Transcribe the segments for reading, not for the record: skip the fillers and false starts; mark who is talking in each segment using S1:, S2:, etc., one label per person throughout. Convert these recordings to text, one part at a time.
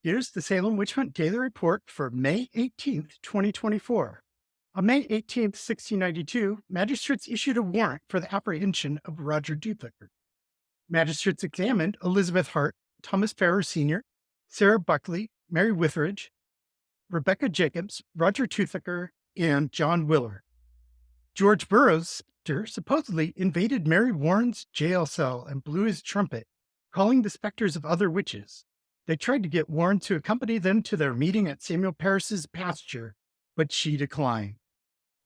S1: Here's the Salem Witch Hunt Daily Report for May 18th, 2024. On May 18th, 1692, magistrates issued a warrant for the apprehension of Roger Toothaker. Magistrates examined Elizabeth Hart, Thomas Farrar Sr., Sarah Buckley, Mary Witheredge, Rebecca Jacobs, Roger Toothaker, and John Willard. George Burroughs' specter supposedly invaded Mary Warren's jail cell and blew his trumpet, calling the specters of other witches. They tried to get Warren to accompany them to their meeting at Samuel Parris's pasture, but she declined.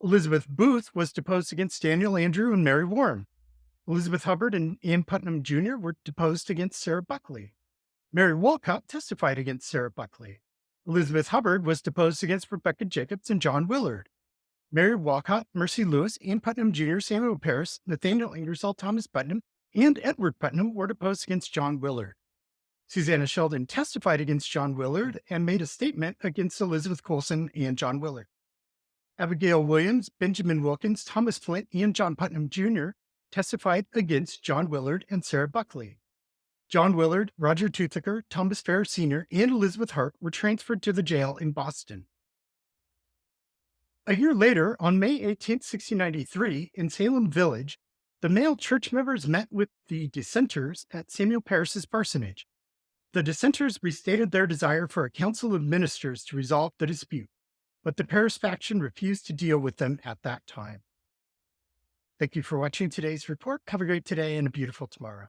S1: Elizabeth Booth was deposed against Daniel Andrew and Mary Warren. Elizabeth Hubbard and Ann Putnam Jr. were deposed against Sarah Buckley. Mary Walcott testified against Sarah Buckley. Elizabeth Hubbard was deposed against Rebecca Jacobs and John Willard. Mary Walcott, Mercy Lewis, Ann Putnam Jr., Samuel Parris, Nathaniel Ingersoll, Thomas Putnam, and Edward Putnam were deposed against John Willard. Susanna Sheldon testified against John Willard and made a statement against Elizabeth Colson and John Willard. Abigail Williams, Benjamin Wilkins, Thomas Flint, and John Putnam Jr. testified against John Willard and Sarah Buckley. John Willard, Roger Toothaker, Thomas Farrar Sr., and Elizabeth Hart were transferred to the jail in Boston. A year later, on May 18, 1693, in Salem Village, the male church members met with the dissenters at Samuel Parris's parsonage. The dissenters restated their desire for a council of ministers to resolve the dispute, but the Parris faction refused to deal with them at that time. Thank you for watching today's report. Have a great today and a beautiful tomorrow.